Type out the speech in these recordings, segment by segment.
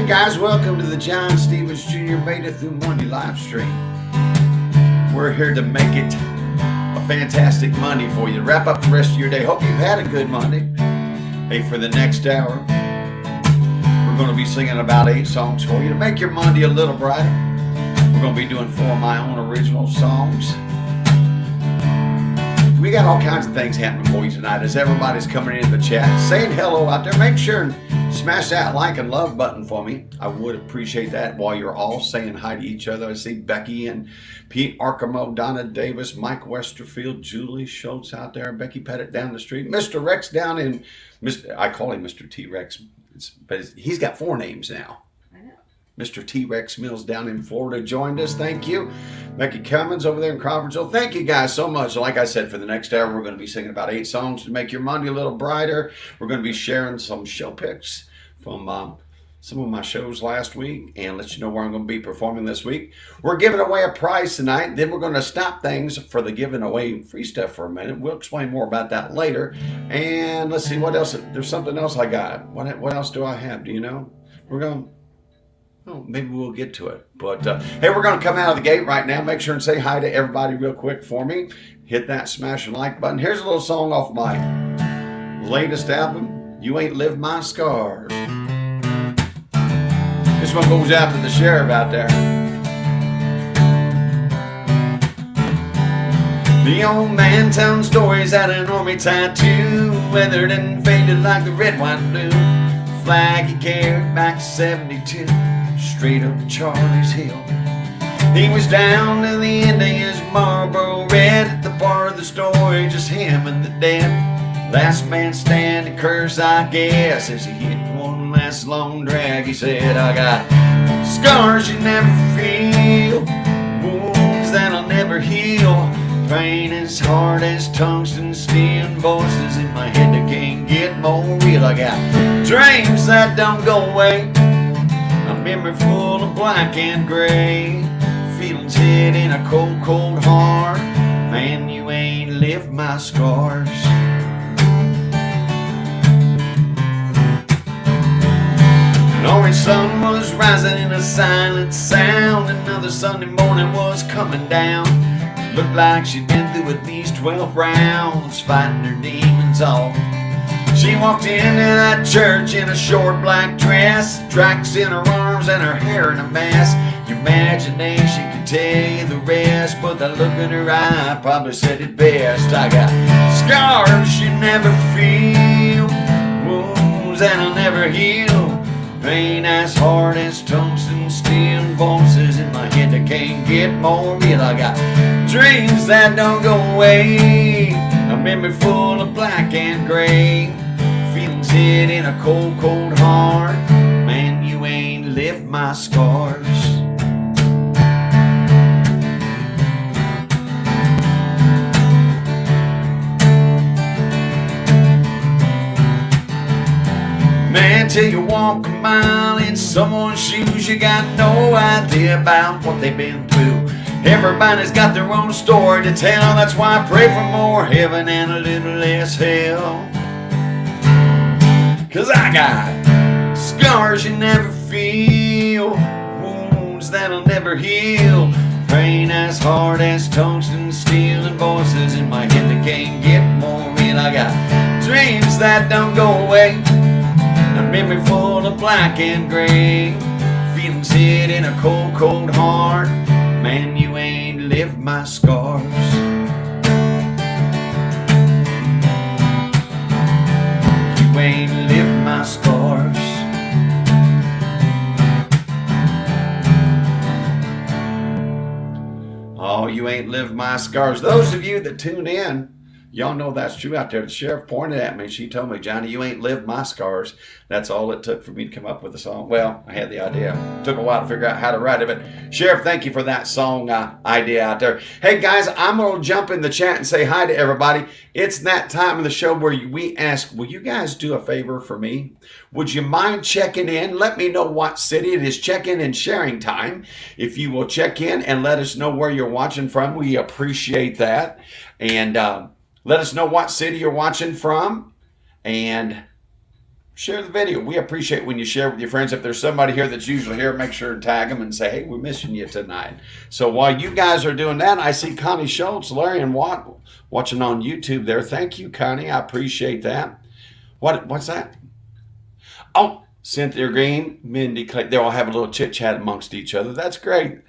Hey guys, welcome to the John Stevens Jr. Made It Through Monday live stream. We're here to make it a fantastic Monday for you. Wrap up the rest of your day. Hope you've had a good Monday. Hey, for the next hour, we're going to be singing about 8 songs for you to make your Monday a little brighter. We're going to be doing 4 of my own original songs. We got all kinds of things happening for you tonight as everybody's coming into the chat, saying hello out there. Make sure and smash that like and love button for me. I would appreciate that while you're all saying hi to each other. I see Becky and Pete Arkamo, Donna Davis, Mike Westerfield, Julie Schultz out there, Becky Pettit down the street, Mr. Rex down in, I call him Mr. T-Rex, but he's got 4 names now. Mr. T-Rex Mills down in Florida joined us. Thank you. Becky Cummins over there in Crawfordsville. Thank you guys so much. Like I said, for the next hour, we're going to be singing about 8 songs to make your Monday a little brighter. We're going to be sharing some show pics from some of my shows last week and let you know where I'm going to be performing this week. We're giving away a prize tonight. Then we're going to stop things for the giving away free stuff for a minute. We'll explain more about that later. And let's see what else. There's something else I got. What else do I have? Do you know? We're going... Oh, maybe we'll get to it. But, hey, we're going to come out of the gate right now. Make sure and say hi to everybody real quick for me. Hit that smash and like button. Here's a little song off my latest album, You Ain't Lived My Scars. This one goes out to the sheriff out there. The old man telling stories at an army tattoo, weathered and faded like the red, white, and blue flag he carried back to 72. Straight up Charlie's Hill. He was down to the end of his Marlboro Red at the part of the story, just him and the dead. Last man standing, curse I guess, as he hit one last long drag. He said, I got scars you never feel, wounds that'll never heal, pain as hard as tungsten steel, voices in my head that can't get more real. I got dreams that don't go away, a memory full of black and gray, feelings hid in a cold, cold heart. Man, you ain't lived my scars. An orange sun was rising in a silent sound. Another Sunday morning was coming down. Looked like she'd been through at least 12 rounds, fighting her demons off. She walked into that church in a short black dress, tracks in her arms and her hair in a mess. Your imagination could tell you the rest, but the look in her eye probably said it best. I got scars you never feel, wounds that'll never heal, pain as hard as tungsten steel, voices in my head that can't get more real. I got dreams that don't go away, a memory full of black and gray, feelings hid in a cold, cold heart. Man, you ain't lived my scars. Man, till you walk a mile in someone's shoes, you got no idea about what they've been through. Everybody's got their own story to tell. That's why I pray for more heaven and a little less hell. 'Cause I got scars you never feel, wounds that'll never heal, pain as hard as tungsten steel, and voices in my head that can't get more real. I got dreams that don't go away, a memory full of black and gray, feelings hid in a cold, cold heart. Man, you ain't lived my scars. You ain't lived my scars. Oh, you ain't lived my scars. Those of you that tune in, y'all know that's true out there. The sheriff pointed at me. She told me, Johnny, you ain't lived my scars. That's all it took for me to come up with the song. Well, I had the idea. It took a while to figure out how to write it. But Sheriff, thank you for that song idea out there. Hey, guys, I'm going to jump in the chat and say hi to everybody. It's that time of the show where we ask, will you guys do a favor for me? Would you mind checking in? Let me know what city it is. Check-in and sharing time. If you will check in and let us know where you're watching from, we appreciate that. And let us know what city you're watching from, and share the video. We appreciate when you share with your friends. If there's somebody here that's usually here, make sure to tag them and say, hey, we're missing you tonight. So while you guys are doing that, I see Connie Schultz, Larry, and Watt watching on YouTube there. Thank you, Connie. I appreciate that. What's that? Oh, Cynthia Green, Mindy Clay. They all have a little chit-chat amongst each other. That's great.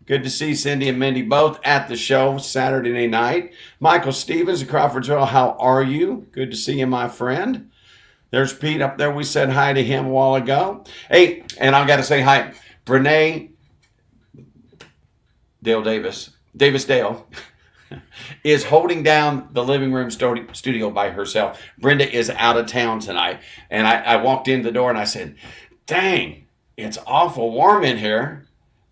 Good to see Cindy and Mindy both at the show Saturday night. Michael Stevens of Crawfordsville, how are you? Good to see you, my friend. There's Pete up there. We said hi to him a while ago. Hey, and I got to say hi. Brene Davis Dale is holding down the living room studio by herself. Brenda is out of town tonight. And I walked in the door and I said, dang, it's awful warm in here.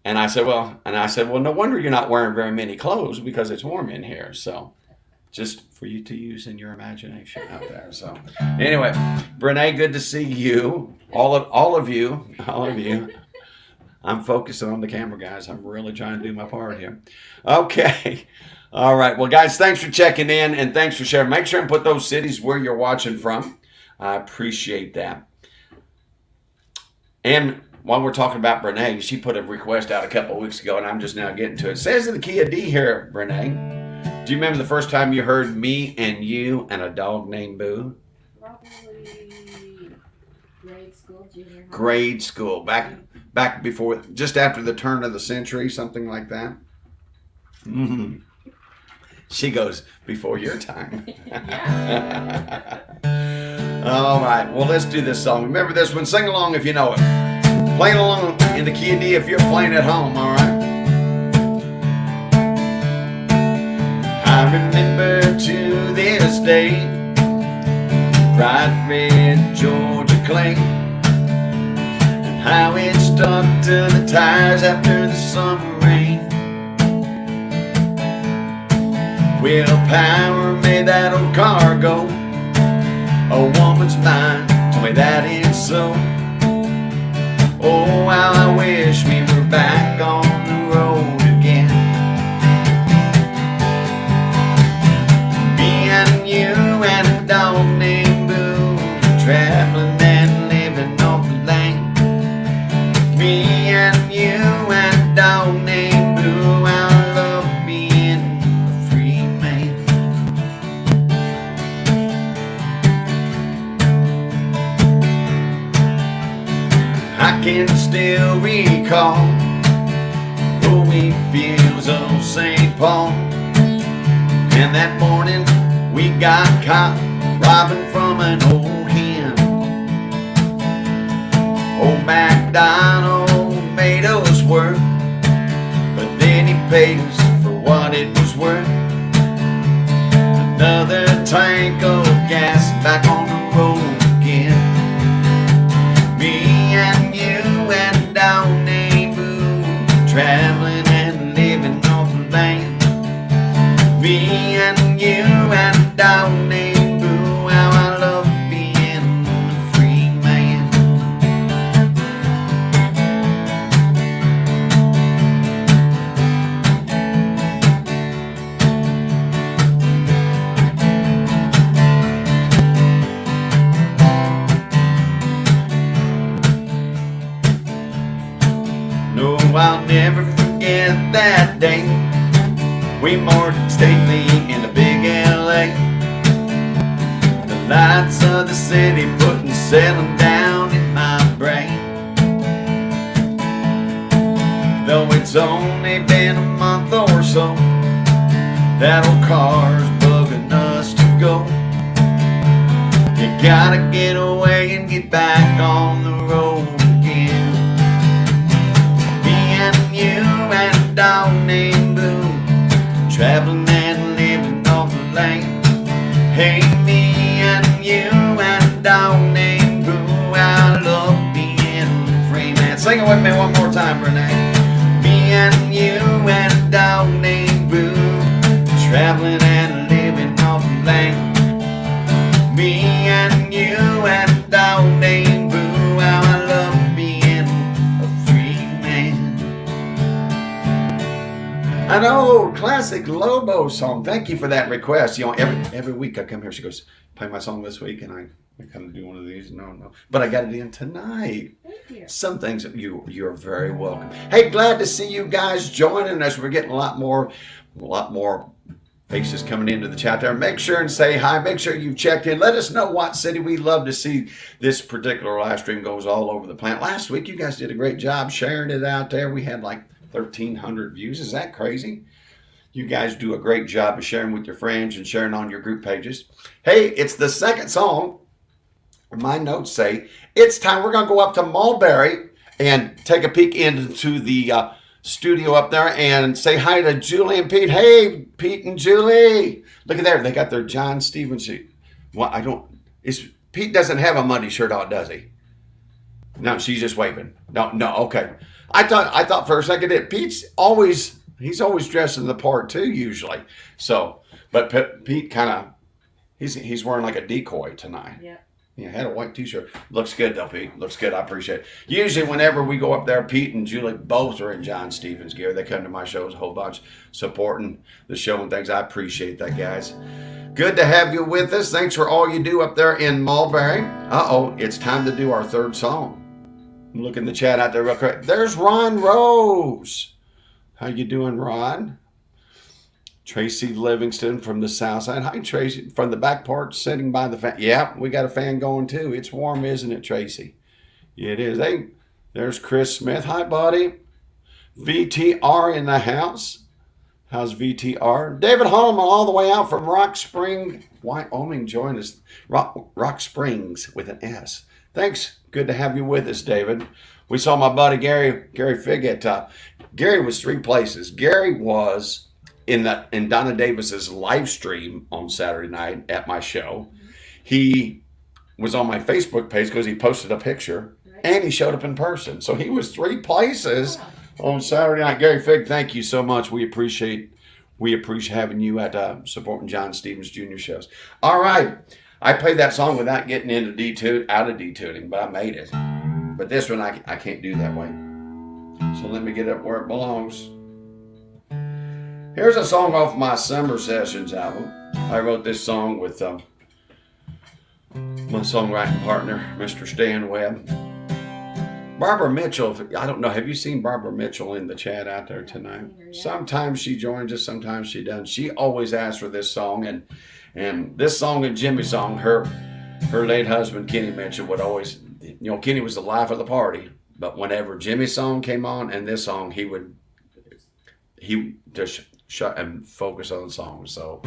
And I said, well, no wonder you're not wearing very many clothes because it's warm in here. So just for you to use in your imagination out there. So anyway, Brene, good to see you. All of you. I'm focusing on the camera, guys. I'm really trying to do my part here. Okay. All right. Well, guys, thanks for checking in and thanks for sharing. Make sure and put those cities where you're watching from. I appreciate that. And while we're talking about Brene, she put a request out a couple of weeks ago, and I'm just now getting to it. It says in the key of D here, Brene. Do you remember the first time you heard Me and You and a Dog Named Boo? Probably grade school, junior high. Grade school. Back before, just after the turn of the century, something like that. Mm-hmm. She goes, before your time. All right, well, let's do this song. Remember this one. Sing along if you know it. Playing along in the key of D if you're playing at home, all right? I remember to this day bright red Georgia clay and how it stuck to the tires after the summer rain. Willpower made that old car go. A woman's mind told me that it's so. Oh, how I wish we were back on the road again. Me and you and a dog named Boo, traveling and living off the land. Me and you and a dog named Boo, how I love being a free man. I can still recall the wheat fields of St. Paul. And that morning we got caught robbing from an old hen. Old MacDonald made us work, but then he paid us for what it was worth. Another tank of gas back on the road again. Me and you and a dog named Boo, traveling and living off the land. Me and you and a dog named Boo, how I love being a free man. No, I'll never forget that day. We moored stately in a big LA. The lights of the city putting settling down in my brain. Though it's only been a month or so, that old car's bugging us to go. You gotta get away and get back on the road again. Me and you and a dog named Boo, traveling and living off the land. Hey, me and you and a dog named Boo, I love being a free man. Sing it with me one more time, Renee. Me and you and a dog named Boo, traveling and living off the land. Me and you and a dog named Boo, how I love being a free man. An old classic Lobo song. Thank you for that request. You know, every week I come here, she goes, play my song this week, and I kind of do one of these. No. But I got it in tonight. Thank you. Some things you're very welcome. Hey, glad to see you guys joining us. We're getting a lot more faces coming into the chat there. Make sure and say hi. Make sure you've checked in. Let us know what city. We love to see this particular live stream goes all over the planet. Last week, you guys did a great job sharing it out there. We had like 1,300 views. Is that crazy? You guys do a great job of sharing with your friends and sharing on your group pages. Hey, it's the second song. My notes say it's time. We're going to go up to Mulberry and take a peek into the studio up there and say hi to Julie and Pete. Hey, Pete and Julie. Look at there. They got their John Stevens. Well, Pete doesn't have a muddy shirt on, does he? No, she's just waving. No, okay. I thought for a second that he's always dressing the part too, usually. So, but Pete kind of, he's wearing like a decoy tonight. Yeah. Yeah, had a white t-shirt. Looks good though, Pete. Looks good. I appreciate it. Usually whenever we go up there, Pete and Julie both are in John Stevens gear. They come to my shows a whole bunch, supporting the show and things. I appreciate that, guys. Good to have you with us. Thanks for all you do up there in Mulberry. It's time to do our third song. Look in the chat out there real quick. There's Ron Rose. How you doing, Ron? Tracy Livingston from the south side. Hi, Tracy. From the back part, sitting by the fan. Yeah, we got a fan going too. It's warm, isn't it, Tracy? Yeah, it is. Hey, there's Chris Smith. Hi, buddy. VTR in the house. How's VTR? David Holman all the way out from Rock Spring, Wyoming. Join us. Rock Springs with an S. Thanks. Good to have you with us, David. We saw my buddy Gary Figg at Gary was three places. Gary was in Donna Davis's live stream on Saturday night at my show. He was on my Facebook page because he posted a picture, and he showed up in person. So he was three places on Saturday night. Gary Figg, thank you so much. We appreciate having you at supporting John Stevens Jr. shows. All right. I played that song without getting into out of detuning, but I made it. But this one I can't do that way. So let me get up where it belongs. Here's a song off my Summer Sessions album. I wrote this song with my songwriting partner, Mr. Stan Webb. Barbara Mitchell, I don't know, have you seen Barbara Mitchell in the chat out there tonight? Sometimes she joins us, sometimes she doesn't. She always asks for this song, and this song and Jimmy's song, her late husband, Kenny Mitchell, would always, Kenny was the life of the party, but whenever Jimmy's song came on and this song, he just shut and focus on the song. So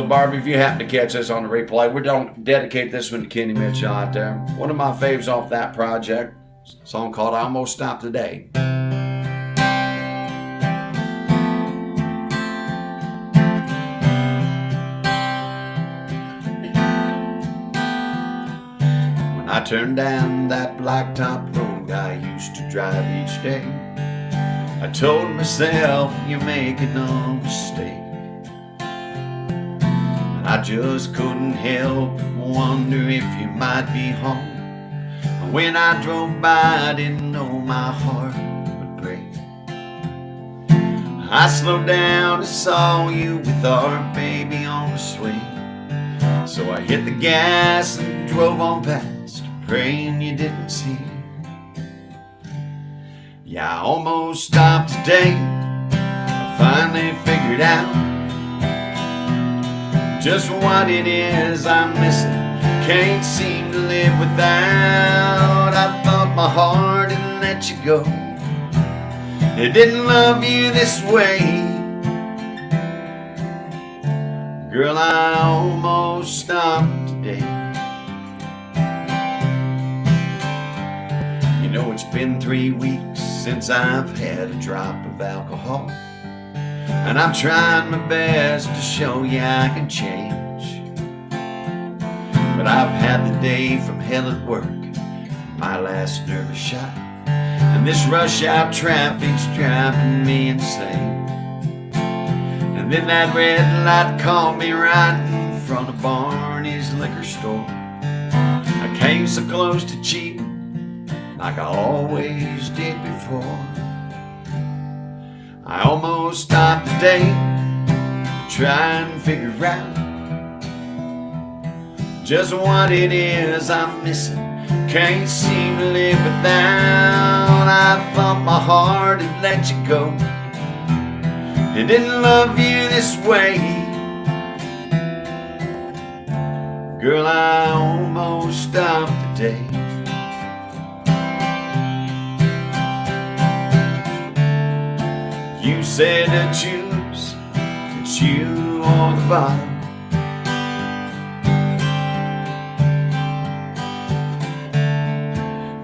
Barbie, if you happen to catch this on the replay, we're going to dedicate this one to Kenny Mitchell out there. One of my faves off that project, a song called I Almost Stopped Today. When I turned down that blacktop road I used to drive each day, I told myself, you're making a mistake. And I just couldn't help but wonder if you might be home. And when I drove by, I didn't know my heart would break. I slowed down and saw you with our baby on the swing. So I hit the gas and drove on past, praying you didn't see. Yeah, I almost stopped today. I finally figured out just what it is I'm missing. Can't seem to live without. I thought my heart didn't let you go. It didn't love you this way. Girl, I almost stopped today. You know, it's been 3 weeks since I've had a drop of alcohol, and I'm trying my best to show you I can change. But I've had the day from hell at work, my last nervous shot, and this rush hour traffic's driving me insane. And then that red light caught me right in front of Barney's liquor store. I came so close to cheating, like I always did before. I almost stopped today to try and figure out just what it is I'm missing. Can't seem to live without. I thought my heart had let you go. It didn't love you this way. Girl, I almost stopped today. You said to choose, it's you or the bottom.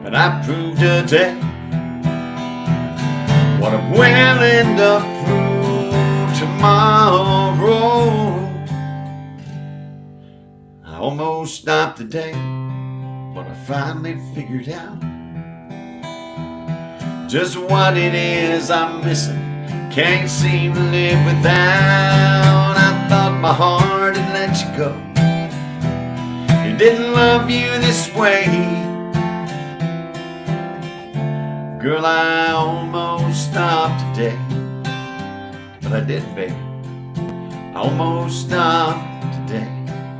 But I proved today what I'm willing to prove tomorrow. I almost stopped today, but I finally figured out just what it is I'm missing. Can't seem to live without. I thought my heart had let you go. It didn't love you this way. Girl, I almost stopped today, but I didn't, baby. I almost stopped today.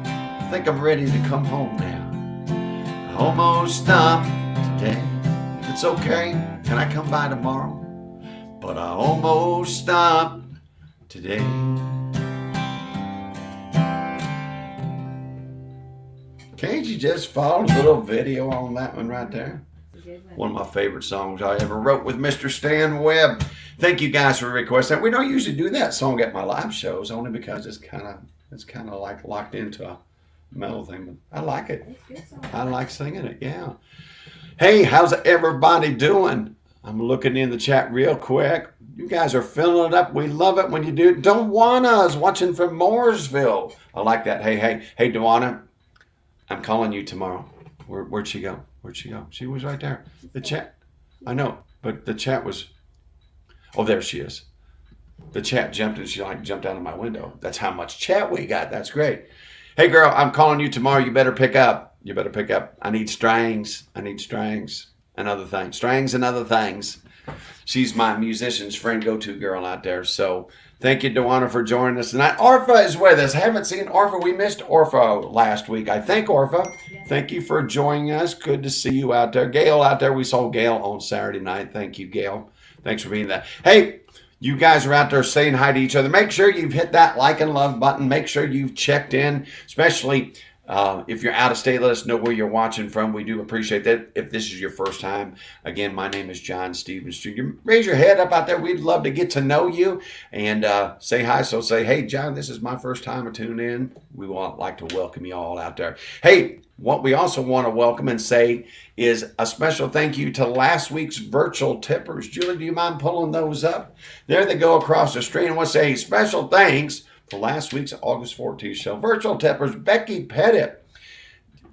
I think I'm ready to come home now. I almost stopped today. It's okay. Can I come by tomorrow? But I almost stopped today. Can't you just follow a little video on that one right there? One of my favorite songs I ever wrote with Mr. Stan Webb. Thank you guys for requesting that. We don't usually do that song at my live shows, only because it's kind of like locked into a metal thing. But I like it. I like singing it. Yeah. Hey, how's everybody doing? I'm looking in the chat real quick. You guys are filling it up. We love it when you do. Dwanna's watching from Mooresville. I like that. Hey, Dwanna, I'm calling you tomorrow. Where'd she go? Where'd she go? She was right there. The chat. I know, but the chat was. Oh, there she is. The chat jumped and she jumped out of my window. That's how much chat we got. That's great. Hey, girl, I'm calling you tomorrow. You better pick up. You better pick up. I need strings. And other things. Strings and other things. She's my musician's friend, go-to girl out there. So thank you, Dewana, for joining us tonight. Orpha is with us. Haven't seen Orpha. We missed Orpha last week. I think, Orpha. Yes. Thank you for joining us. Good to see you out there. Gail out there. We saw Gail on Saturday night. Thank you, Gail. Thanks for being there. Hey, you guys are out there saying hi to each other. Make sure you've hit that like and love button. Make sure you've checked in, especially if you're out of state. Let us know where you're watching from. We do appreciate that. If this is your first time, again, my name is John Stevens Jr. Raise your head up out there. We'd love to get to know you and say hi. So say, hey, John, this is my first time to tune in. We would like to welcome you all out there. Hey, what we also want to welcome and say is a special thank you to last week's virtual tippers. Julie, do you mind pulling those up? There they go across the screen. I want to say special thanks for last week's August 14th show. Virtual tippers, Becky Pettit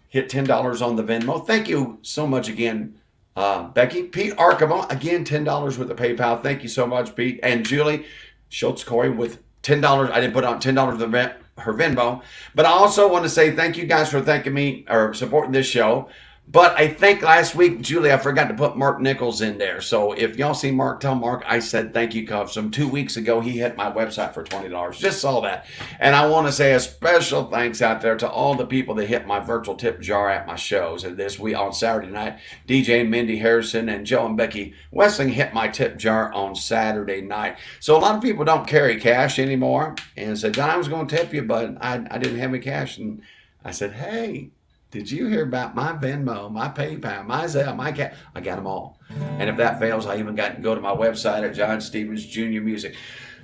hit $10 on the Venmo. Thank you so much again, Becky. Pete Archibald, again, $10 with the PayPal. Thank you so much, Pete. And Julie Schultz-Coy with $10. I didn't put on $10 of her Venmo. But I also want to say thank you guys for thanking me or supporting this show. But I think last week, Julie, I forgot to put Mark Nichols in there. So if y'all see Mark, tell Mark I said thank you, because from 2 weeks ago, he hit my website for $20. Just saw that. And I want to say a special thanks out there to all the people that hit my virtual tip jar at my shows. And this week on Saturday night, DJ Mindy Harrison and Joe and Becky Wessling hit my tip jar on Saturday night. So a lot of people don't carry cash anymore. And said, John, I was going to tip you, but I didn't have any cash. And I said, hey, did you hear about my Venmo, my PayPal, my Zelle, my cash? I got them all. And if that fails, I even got to go to my website at JohnStevensJrMusic.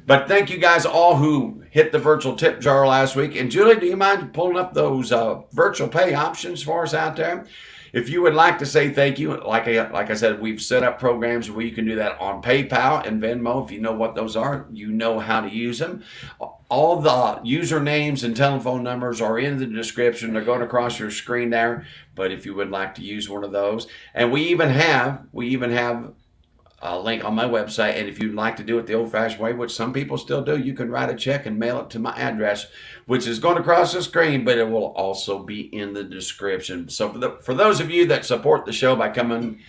But thank you guys all who hit the virtual tip jar last week. And Julie, do you mind pulling up those virtual pay options for us out there? If you would like to say thank you, like I said, we've set up programs where you can do that on PayPal and Venmo. If you know what those are, you know how to use them. All the usernames and telephone numbers are in the description. They're going across your screen there. But if you would like to use one of those, and we even have a link on my website. And if you'd like to do it the old-fashioned way, which some people still do, you can write a check and mail it to my address, which is going across the screen, but it will also be in the description. So for those of you that support the show by coming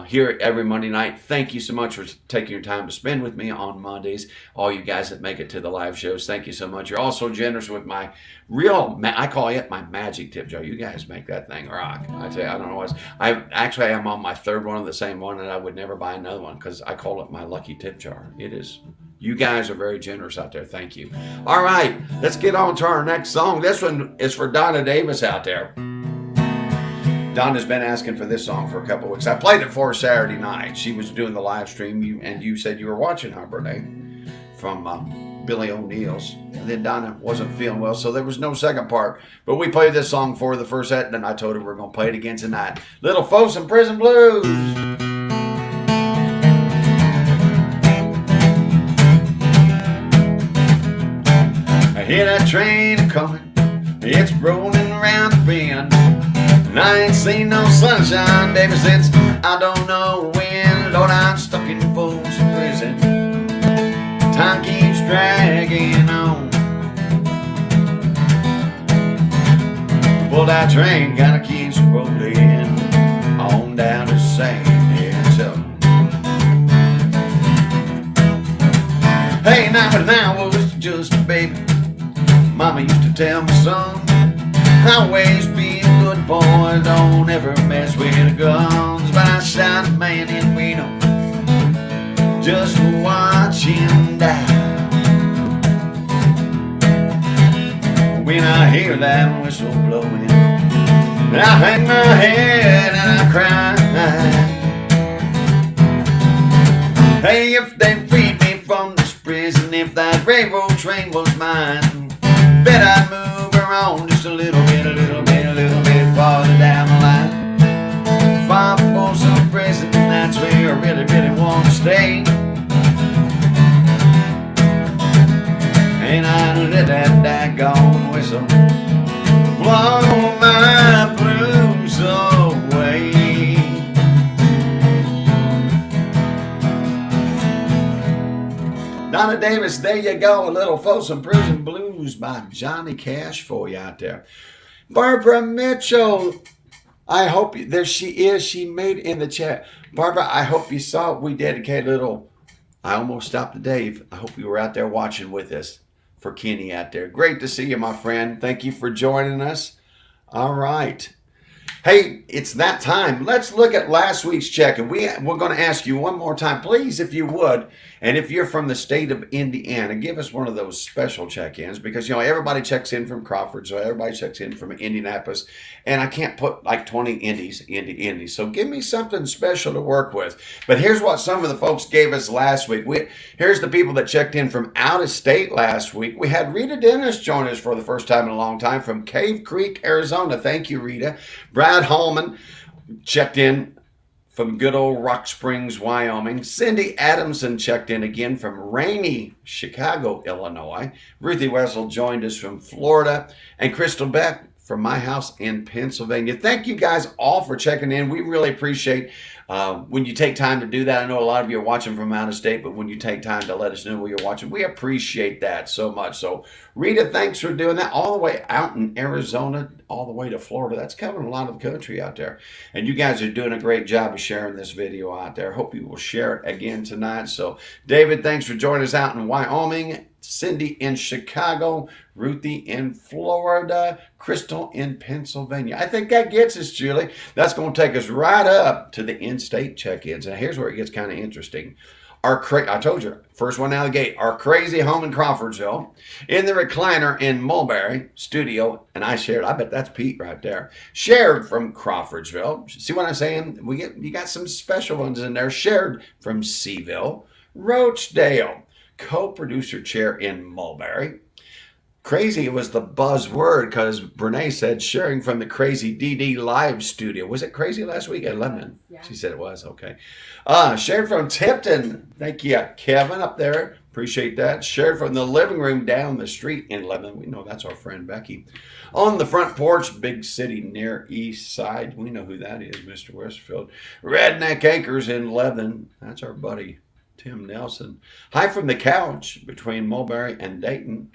here every Monday night. Thank you so much for taking your time to spend with me on Mondays. All you guys that make it to the live shows, thank you so much. You're also generous with my I call it my magic tip jar. You guys make that thing rock. I tell you, I don't know what I'm on my third one of the same one, and I would never buy another one because I call it my lucky tip jar. It is. You guys are very generous out there. Thank you. All right, let's get on to our next song. This one is for Donna Davis out there. Donna's been asking for this song for a couple of weeks. I played it for her Saturday night. She was doing the live stream, and you said you were watching her birthday from Billy O'Neill's. And then Donna wasn't feeling well, so there was no second part. But we played this song for her the first set, and then I told her we're going to play it again tonight. Little Folsom Prison Blues. I hear that train coming, it's rolling around the bend. And I ain't seen no sunshine, baby, since I don't know when. Lord, I'm stuck in Folsom Prison. Time keeps dragging on. Well, that train kinda keeps rolling on down to San Antonio. Hey, now I was just a baby. Mama used to tell me, son, always be a good boy, don't ever mess with the guns. But I shot a man in Reno, just to watch him die. When I hear that whistle blowing, I hang my head and I cry. Hey, if they freed me from this prison, if that railroad train was mine, bet I'd move around just a little bit farther down the line. Far for some prison, that's where I really want to stay. And I'd let that daggone whistle blow my blues away. Donna Davis, there you go. A little Folsom Prison Blues by Johnny Cash for you out there. Barbara Mitchell, I hope there she is. She made in the chat. Barbara, I hope you saw it. We dedicated a little. I almost stopped to Dave. I hope you were out there watching with us for Kenny out there. Great to see you, my friend. Thank you for joining us. All right. Hey, it's that time. Let's look at last week's check. And we're going to ask you one more time, please, if you would. And if you're from the state of Indiana, give us one of those special check-ins because, you know, everybody checks in from Crawford, so everybody checks in from Indianapolis. And I can't put like 20 indies into indies. So give me something special to work with. But here's what some of the folks gave us last week. Here's the people that checked in from out of state last week. We had Rita Dennis join us for the first time in a long time from Cave Creek, Arizona. Thank you, Rita. Brad Hallman checked in from good old Rock Springs, Wyoming. Cindy Adamson checked in again from rainy Chicago, Illinois. Ruthie Wessel joined us from Florida. And Crystal Beck from my house in Pennsylvania. Thank you guys all for checking in. We really appreciate when you take time to do that. I know a lot of you are watching from out of state, but when you take time to let us know where you're watching, we appreciate that so much. So Rita, thanks for doing that all the way out in Arizona, all the way to Florida. That's covering a lot of the country out there. And you guys are doing a great job of sharing this video out there. Hope you will share it again tonight. So David, thanks for joining us out in Wyoming. Cindy in Chicago, Ruthie in Florida, Crystal in Pennsylvania. I think that gets us, Julie. That's going to take us right up to the in-state check-ins. Now, here's where it gets kind of interesting. I told you, first one out of the gate, our crazy home in Crawfordsville, in the recliner in Mulberry studio, and I bet that's Pete right there, shared from Crawfordsville. See what I'm saying? You got some special ones in there, shared from Seaville, Roachdale, co-producer chair in Mulberry. Crazy was the buzzword because Brene said sharing from the Crazy DD live studio. Was it crazy last week at Lebanon? Yeah. She said it was. Okay. Shared from Tipton. Thank you, Kevin up there. Appreciate that. Shared from the living room down the street in Lebanon. We know that's our friend Becky. On the front porch, big city near East Side. We know who that is, Mr. Westfield. Redneck Acres in Lebanon. That's our buddy Tim Nelson. Hi from the couch between Mulberry and Dayton.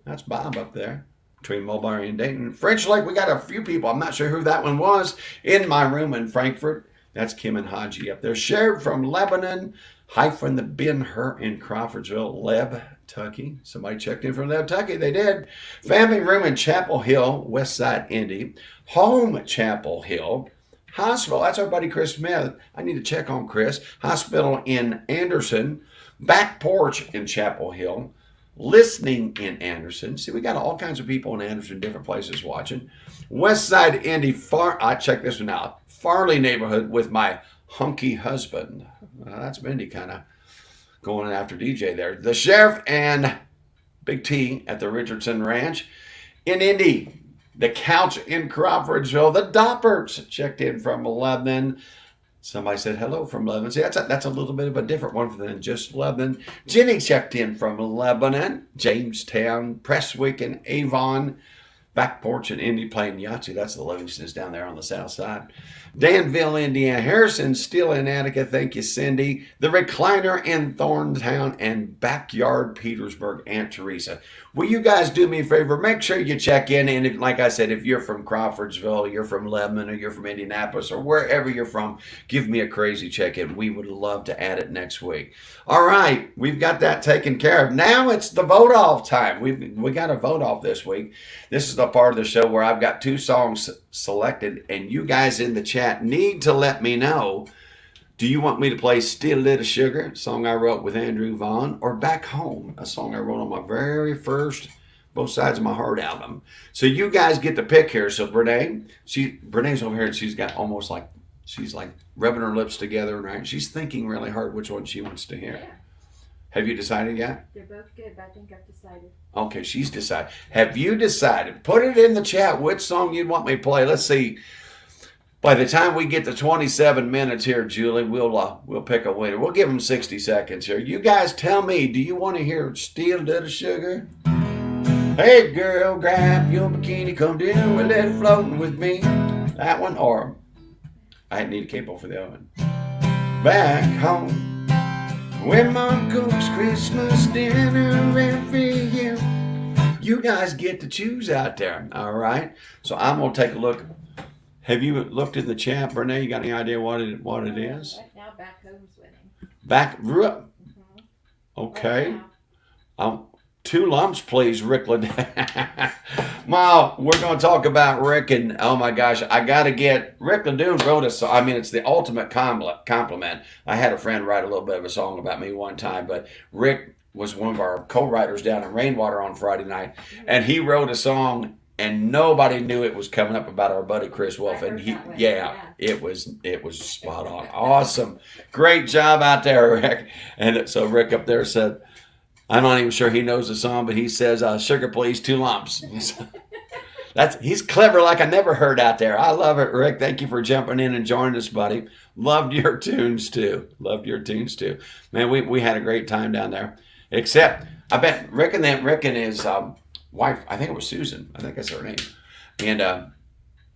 That's Bob up there between Mulberry and Dayton. French Lake, we got a few people. I'm not sure who that one was. In my room in Frankfurt. That's Kim and Haji up there. Shared from Lebanon, hyphen the Ben Hur in Crawfordsville, Leb, Kentucky. Somebody checked in from Leb, Kentucky. They did. Family room in Chapel Hill, West Side, Indy. Home, Chapel Hill. Hospital, that's our buddy Chris Smith. I need to check on Chris. Hospital in Anderson. Back porch in Chapel Hill. Listening in Anderson. See, we got all kinds of people in Anderson, different places watching. West Side, Indy. I check this one out. Farley neighborhood with my hunky husband. That's Mindy kind of going after DJ there. The sheriff and Big T at the Richardson Ranch in Indy. The couch in Crawfordsville. The Doppers checked in from Lebanon. Somebody said hello from Lebanon. See, that's a little bit of a different one than just Lebanon. Jenny checked in from Lebanon. Jamestown, Presswick, and Avon. Back porch in Indy playing Yahtzee. That's the Livingstons down there on the south side. Danville, Indiana. Harrison, still in Attica. Thank you, Cindy. The Recliner in Thorntown and Backyard, Petersburg, Aunt Teresa. Will you guys do me a favor? Make sure you check in. And like I said, if you're from Crawfordsville, you're from Lebanon, or you're from Indianapolis, or wherever you're from, give me a crazy check-in. We would love to add it next week. All right, we've got that taken care of. Now it's the vote-off time. We got a vote-off this week. This is the part of the show where I've got 2 songs selected, and you guys in the chat need to let me know, do you want me to play Still a Little Sugar, a song I wrote with Andrew Vaughn, or Back Home, a song I wrote on my very first Both Sides of My Heart album? So you guys get to pick here. So Brene's over here, and she's got almost like, she's like rubbing her lips together, right? She's thinking really hard which one she wants to hear. Yeah. Have you decided yet? They're both good, but I think I've decided. Okay, she's decided. Have you decided? Put it in the chat which song you'd want me to play. Let's see. By the time we get to 27 minutes here, Julie, we'll pick a winner. We'll give them 60 seconds here. You guys tell me, do you want to hear Still a Little Sugar? Hey girl, grab your bikini, come down, we'll let it floating with me. That one, or I need a cable for the oven. Back home, when Mom cooks Christmas dinner every year. You guys get to choose out there, all right? So I'm going to take a look. Have you looked in the chat, Brene? You got any idea what it is? Right now, Back Home's winning. Okay. Right 2 lumps, please, Rick Ladoon. Ma, we're going to talk about Rick, and oh my gosh, I got to get Rick Ladoon wrote a song. I mean, it's the ultimate compliment. I had a friend write a little bit of a song about me one time, but Rick was one of our co-writers down in Rainwater on Friday night, and he wrote a song. And nobody knew it was coming up about our buddy Chris Wolf, and it was spot on, awesome, great job out there, Rick. And so Rick up there said, I'm not even sure he knows the song, but he says, "Sugar please, 2 lumps." He's clever like I never heard out there. I love it, Rick. Thank you for jumping in and joining us, buddy. Loved your tunes too. Man, we had a great time down there. Except I bet Rick and his wife, I think it was Susan, I think that's her name, and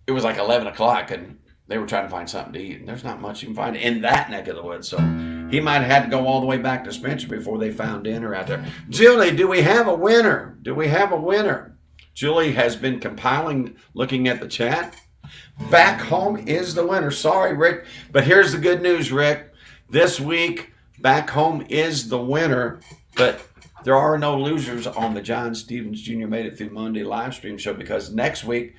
it was like 11 o'clock, and they were trying to find something to eat, and there's not much you can find in that neck of the woods, so he might have had to go all the way back to Spencer before they found dinner out there. Julie, do we have a winner? Julie has been compiling, looking at the chat. Back Home is the winner. Sorry, Rick, but here's the good news, Rick. This week, Back Home is the winner, but there are no losers on the John Stevens Jr. Made It Through Monday live stream show, because next week,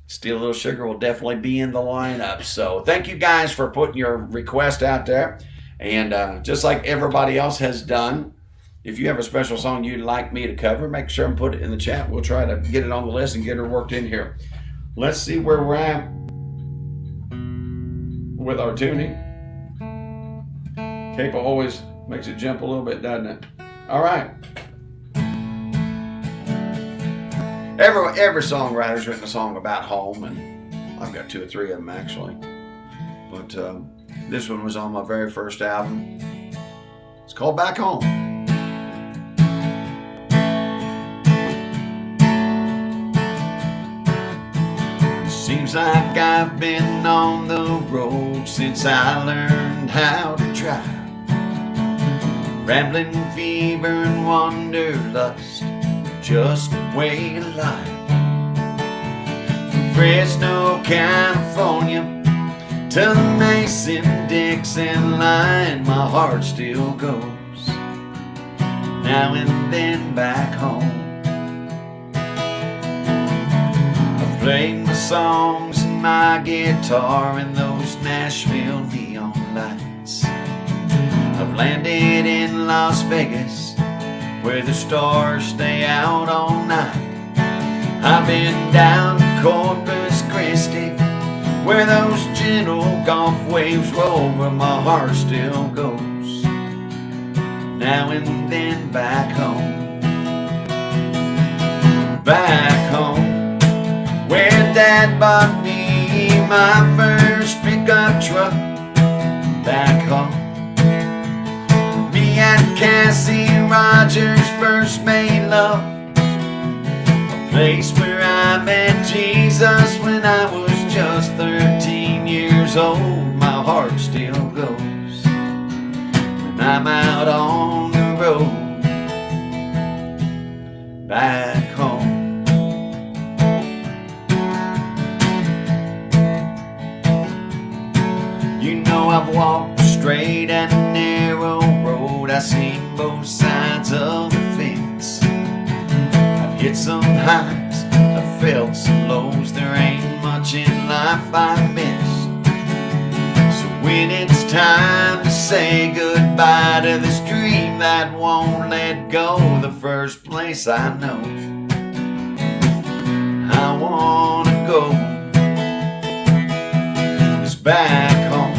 Still a Little Sugar will definitely be in the lineup. So thank you guys for putting your request out there. And just like everybody else has done, if you have a special song you'd like me to cover, make sure and put it in the chat. We'll try to get it on the list and get her worked in here. Let's see where we're at with our tuning. Capo always makes it jump a little bit, doesn't it? All right. Every songwriter's written a song about home, and I've got 2 or 3 of them actually. But this one was on my very first album. It's called Back Home. Seems like I've been on the road since I learned how to drive. Rambling fever and wanderlust, just a way of life. From Fresno, California to the Mason-Dixon line, my heart still goes now and then back home. I played my songs and my guitar in those Nashville neon lights. I've landed in Las Vegas where the stars stay out all night. I've been down to Corpus Christi where those gentle Gulf waves roll, but my heart still goes now and then back home. Back home, where Dad bought me my first pickup truck. Back home, me and Cassie Rogers first made love. A place where I met Jesus when I was just 13 years old. My heart still goes when I'm out on the road. Back home. You know I've walked a straight and narrow road. I've seen both sides of the fence. I've hit some highs, I've felt some lows. There ain't much in life I missed. So when it's time to say goodbye to this dream that won't let go, the first place I know I wanna go is back home,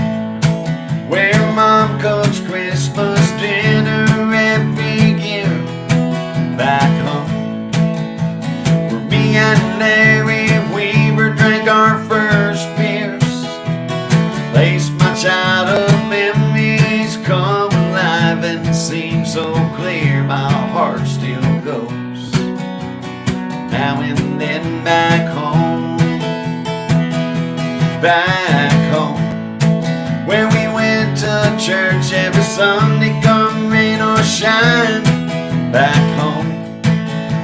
where Mom cooks Christmas dinner every year. Back home, where me and Larry Weaver drank our first beers. Place my childhood memories come alive and seem so clear. My heart still goes now and then back home. Back home, where we went to church every Sunday, come rain or shine. Back home,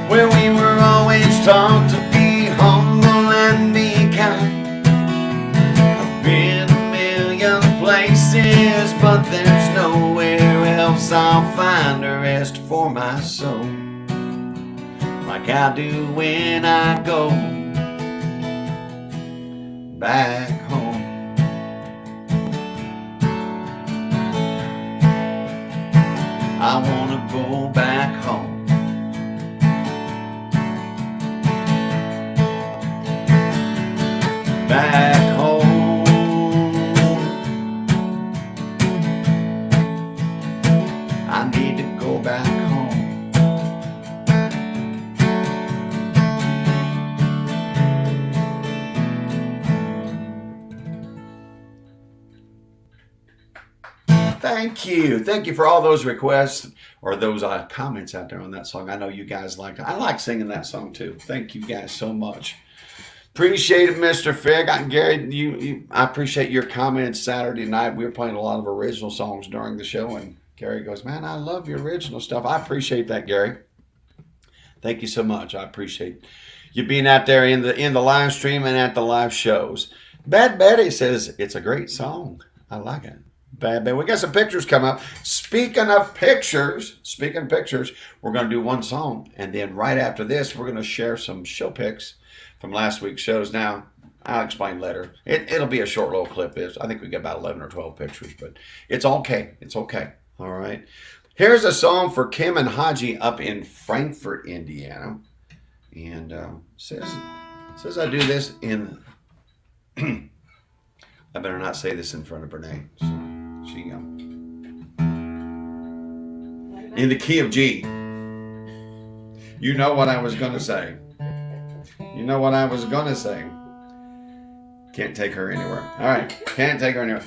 where we were always taught to be humble and be kind. I've been a million places, but there's nowhere else I'll find a rest for my soul like I do when I go back home. I wanna go back home. Back home. I need to go back home. Thank you. Thank you for all those requests or those comments out there on that song. I know you guys like it. I like singing that song too. Thank you guys so much. Appreciate it, Mr. Fig. Gary, I appreciate your comments Saturday night. We were playing a lot of original songs during the show, and Gary goes, man, I love your original stuff. I appreciate that, Gary. Thank you so much. I appreciate you being out there in the live stream and at the live shows. Bad Betty says, it's a great song. I like it. Bad Betty. We got some pictures come up. Speaking of pictures, we're going to do one song, and then right after this, we're going to share some show pics from last week's shows. Now, I'll explain later. It'll be a short little clip. I think we got about 11 or 12 pictures, but it's okay. It's okay. All right. Here's a song for Kim and Haji up in Frankfort, Indiana. And says I do this in... I better not say this in front of Renee. So she in the key of G. You know what I was going to say. You know what I was going to say. Can't take her anywhere. All right. Can't take her anywhere.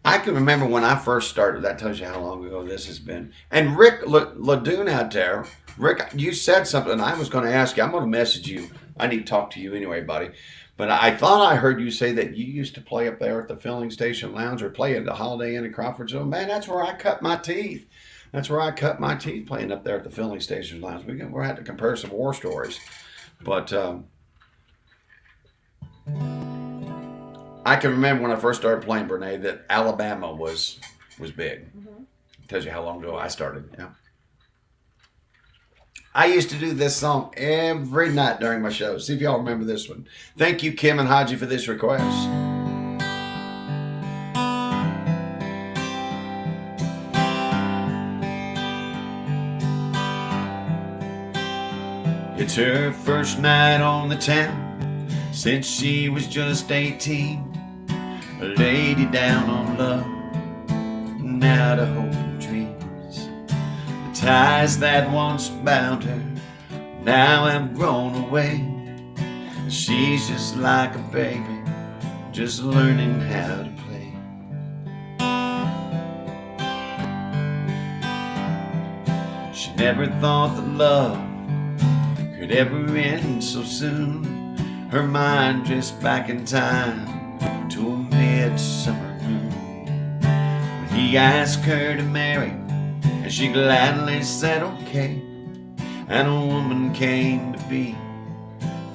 I can remember when I first started. That tells you how long ago this has been. And Rick Ladoon out there. Rick, you said something I was going to ask you. I'm going to message you. I need to talk to you anyway, buddy. But I thought I heard you say that you used to play up there at the Filling Station Lounge or play at the Holiday Inn in Crawfordsville. Man, that's where I cut my teeth. That's where I cut my teeth, playing up there at the Filling Station Lounge. We're going to have to compare some war stories. But I can remember when I first started playing, Brene, that Alabama was big. Mm-hmm. Tells you how long ago I started. Yeah. I used to do this song every night during my shows. See if y'all remember this one. Thank you, Kim and Haji, for this request. It's her first night on the town since she was just 18. A lady down on love, now to hope and dreams. The ties that once bound her now have grown away. She's just like a baby, just learning how to play. She never thought that love could ever end so soon. Her mind drifts back in time to a midsummer moon. When he asked her to marry, and she gladly said okay, and a woman came to be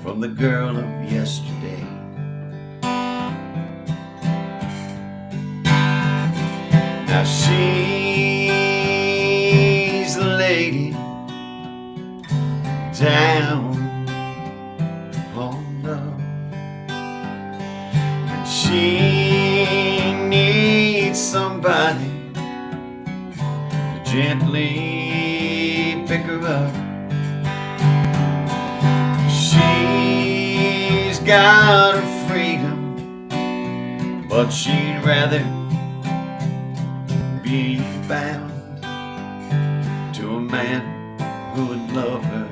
from the girl of yesterday. Now she's the lady down on love, and she needs somebody to gently pick her up. She's got her freedom, but she'd rather be bound to a man who would love her,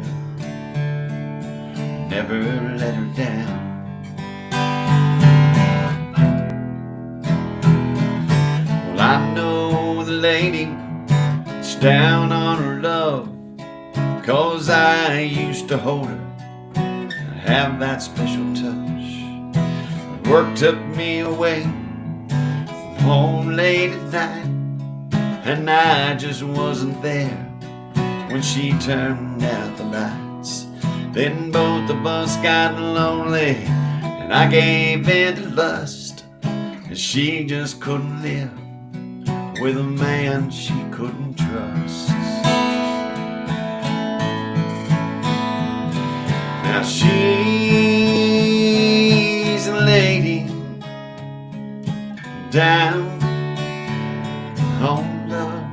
never let her down. Well, I know the lady that's down on her love, 'cause I used to hold her, have that special touch. Work took me away from home late at night, and I just wasn't there when she turned out the lights. Then both of us got lonely, and I gave in to lust, and she just couldn't live with a man she couldn't trust. Now she's a lady down on love.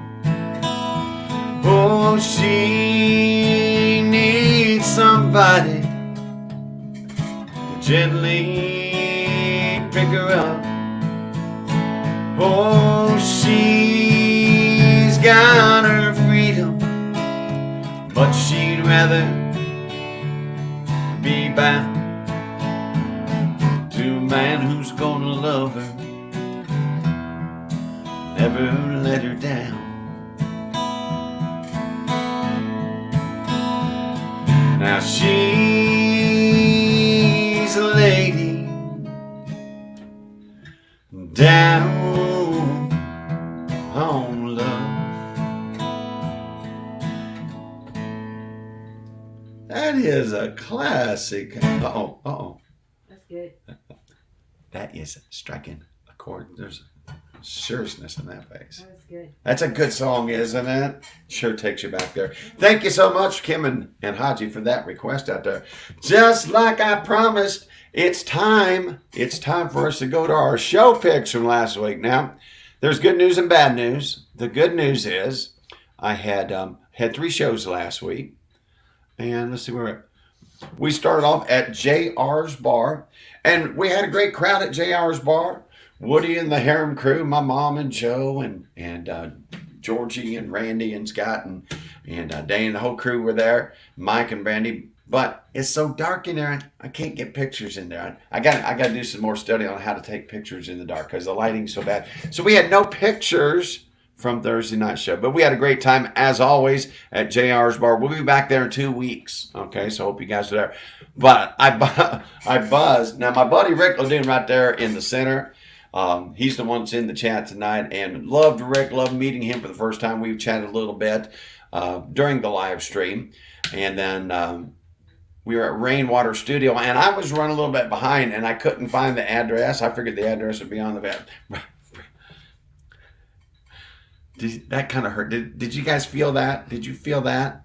Oh, she needs somebody to gently pick her up. Oh, she's got her freedom, but she'd rather be bound to a man who's gonna love her, never let her down. Now she's a lady down on love. That is a classic. Uh-oh. That's good. That is striking a chord. There's seriousness in that face. That was good. That's a good song, isn't it? Sure takes you back there. Thank you so much, Kim and Haji, for that request out there. Just like I promised, it's time. It's time for us to go to our show picks from last week. Now, there's good news and bad news. The good news is I had 3 shows last week. And let's see where we started off at JR's Bar. And we had a great crowd at JR's Bar. Woody and the Harem crew, my mom and Joe and Georgie and Randy and Scott and Dane, the whole crew were there. Mike and Brandy. But it's so dark in there, I can't get pictures in there. I got to do some more study on how to take pictures in the dark because the lighting's so bad. So we had no pictures from Thursday night show, but we had a great time as always at JR's Bar. We'll be back there in 2 weeks. Okay, so hope you guys are there. But I buzzed. Now my buddy Rick Ledoux right there in the center. He's the one that's in the chat tonight, and loved Rick, loved meeting him for the first time. We've chatted a little bit during the live stream, and then we were at Rainwater Studio, and I was running a little bit behind, and I couldn't find the address. I figured the address would be on the van. That kind of hurt. Did you guys feel that? Did you feel that?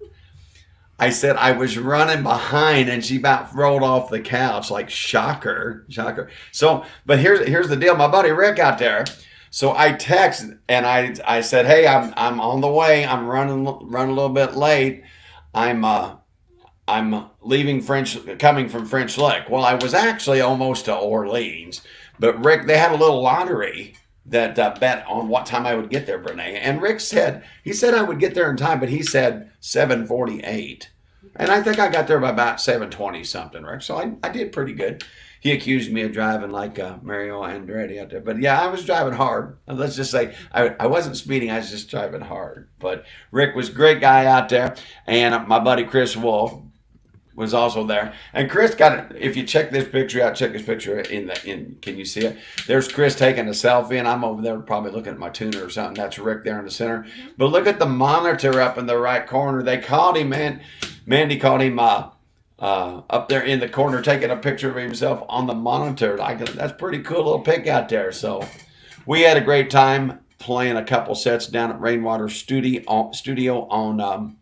I said I was running behind, and she about rolled off the couch. Like, shocker, shocker. So, but here's the deal. My buddy Rick out there. So I texted, and I said, hey, I'm on the way. I'm running a little bit late. I'm leaving coming from French Lick. Well, I was actually almost to Orleans, but Rick, they had a little lottery that bet on what time I would get there, Brene. And Rick said I would get there in time, but he said 7:48. And I think I got there by about 7:20 something, Rick. So I did pretty good. He accused me of driving like Mario Andretti out there. But yeah, I was driving hard. Let's just say I wasn't speeding. I was just driving hard. But Rick was a great guy out there. And my buddy Chris Wolf was also there. And Chris got it. If you check this picture out, check this picture in. Can you see it? There's Chris taking a selfie, and I'm over there probably looking at my tuner or something. That's Rick there in the center. But look at the monitor up in the right corner. They called him, man. Mandy called him up there in the corner taking a picture of himself on the monitor. That's pretty cool little pic out there. So we had a great time playing a couple sets down at Rainwater Studio on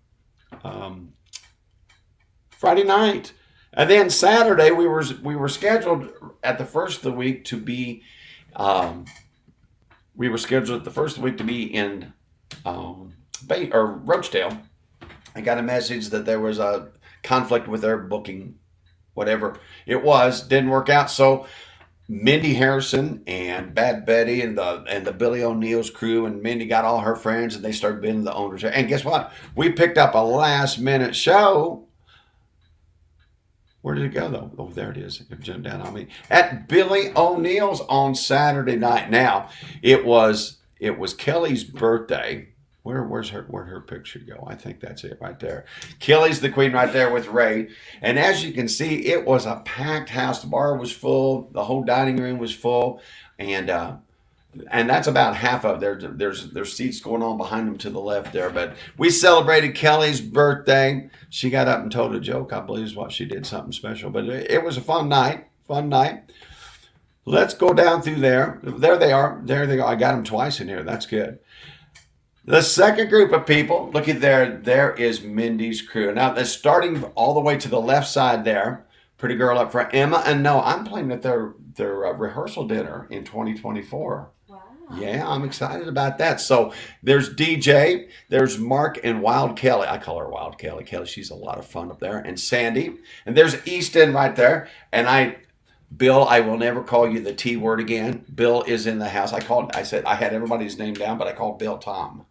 Friday night. And then Saturday we were scheduled at the first of the week to be in Roachdale. I got a message that there was a conflict with their booking, whatever it was, didn't work out. So Mindy Harrison and Bad Betty and the Billy O'Neill's crew, and Mindy got all her friends, and they started being the owners. And guess what? We picked up a last minute show. Where did it go though? Oh, there it is. It jumped down on me. At Billy O'Neill's on Saturday night. Now, it was Kelly's birthday. Where'd her picture go? I think that's it right there. Kelly's the queen right there with Ray. And as you can see, it was a packed house. The bar was full. The whole dining room was full. And that's about half of there's seats going on behind them to the left there. But we celebrated Kelly's birthday. She got up and told a joke, I believe is what she did, something special. But it was a fun night. Let's go down through there. There they are. I got them twice in here. That's good. The second group of people, look at there. There is Mindy's crew. Now, they're starting all the way to the left side there. Pretty girl up front. Emma and Noah. I'm playing at their rehearsal dinner in 2024. Wow. Yeah, I'm excited about that. So there's DJ, there's Mark and Wild Kelly. I call her Wild Kelly. She's a lot of fun up there. And Sandy. And there's Easton right there. And Bill, I will never call you the T word again. Bill is in the house. I said I had everybody's name down, but I called Bill Tom.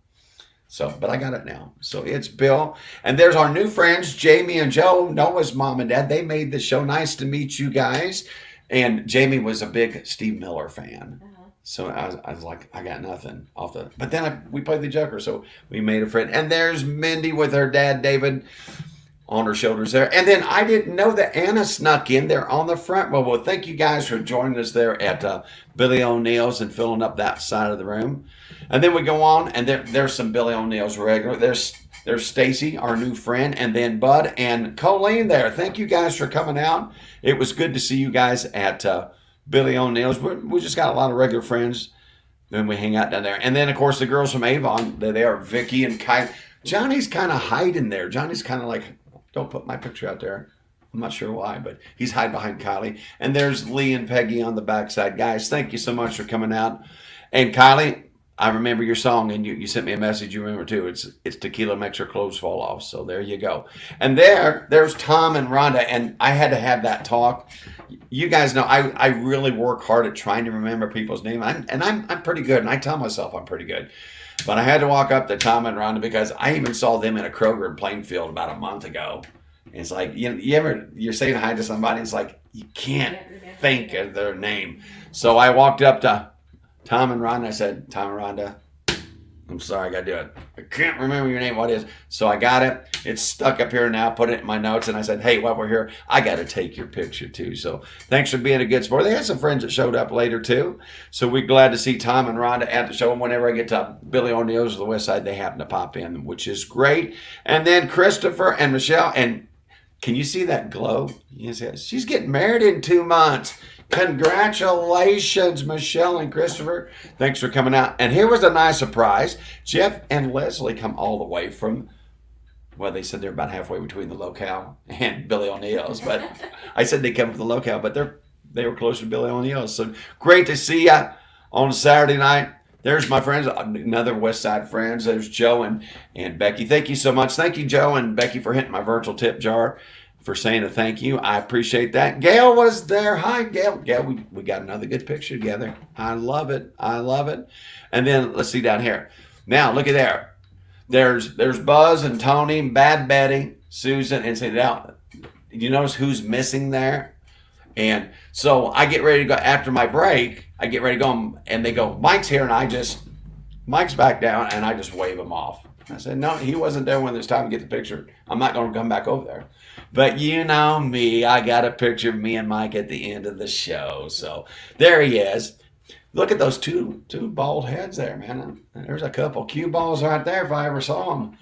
So, but I got it now. So it's Bill. And there's our new friends, Jamie and Joe, Noah's mom and dad. They made the show. Nice to meet you guys. And Jamie was a big Steve Miller fan. So I was like, I got nothing off the... But then we played the Joker, so we made a friend. And there's Mindy with her dad, David, on her shoulders there. And then I didn't know that Anna snuck in there on the front. Well, thank you guys for joining us there at Billy O'Neill's and filling up that side of the room. And then we go on, and there's some Billy O'Neill's regular. There's Stacy, our new friend, and then Bud and Colleen there. Thank you guys for coming out. It was good to see you guys at Billy O'Neill's. We just got a lot of regular friends. Then we hang out down there. And then, of course, the girls from Avon, they are Vicky and Kylie. Johnny's kind of hiding there. Johnny's kind of like, don't put my picture out there. I'm not sure why, but he's hiding behind Kylie. And there's Lee and Peggy on the backside. Guys, thank you so much for coming out. And Kylie, I remember your song, and you sent me a message. You remember too. It's Tequila Makes Her Clothes Fall Off. So there you go. And there's Tom and Rhonda, and I had to have that talk. You guys know I really work hard at trying to remember people's names, I'm pretty good, and I tell myself I'm pretty good. But I had to walk up to Tom and Rhonda because I even saw them in a Kroger in Plainfield about a month ago. And it's like you're saying hi to somebody, it's like you can't think of their name. So I walked up to Tom and Rhonda. I said, Tom and Rhonda, I'm sorry, I got to do it. I can't remember your name. What is? So I got it. It's stuck up here now. Put it in my notes. And I said, hey, while we're here, I got to take your picture too. So thanks for being a good sport. They had some friends that showed up later too. So we're glad to see Tom and Rhonda at the show. And whenever I get to Billy O'Neill's or the West Side, they happen to pop in, which is great. And then Christopher and Michelle and Can you see that glow? Yes, yes. She's getting married in 2 months. Congratulations, Michelle and Christopher. Thanks for coming out. And here was a nice surprise. Jeff and Leslie come all the way from, well, they said they're about halfway between the locale and Billy O'Neill's, but I said they come from the locale, but they were closer to Billy O'Neill's. So great to see you on Saturday night. There's my friends, another West Side friends. There's Joe and Becky. Thank you so much. Thank you, Joe and Becky, for hitting my virtual tip jar, for saying a thank you. I appreciate that. Gail was there. Hi, Gail. Gail, we got another good picture together. I love it. I love it. And then let's see down here. Now, look at there. There's Buzz and Tony, Bad Betty, Susan, and say, now, did you notice who's missing there? And so I get ready to go after my break. I get ready to go, and they go, Mike's here, and Mike's back down, and I just wave him off. I said, no, he wasn't there when it was time to get the picture. I'm not going to come back over there. But you know me, I got a picture of me and Mike at the end of the show. So there he is. Look at those two bald heads there, man. There's a couple cue balls right there if I ever saw them.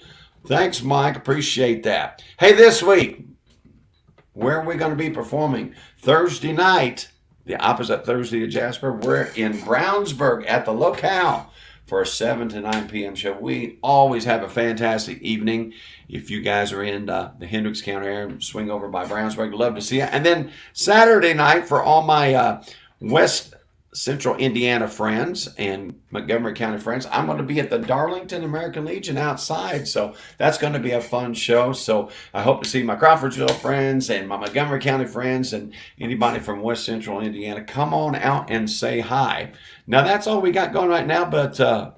Thanks, Mike. Appreciate that. Hey, this week, where are we going to be performing? Thursday night, the opposite Thursday of Jasper. We're in Brownsburg at the locale for a 7 to 9 p.m. show. We always have a fantastic evening. If you guys are in the Hendricks County area, swing over by Brownsburg. Love to see you. And then Saturday night, for all my West Central Indiana friends and Montgomery County friends, I'm going to be at the Darlington American Legion outside. So that's going to be a fun show. So I hope to see my Crawfordsville friends and my Montgomery County friends and anybody from West Central Indiana. Come on out and say hi. Now, that's all we got going right now, but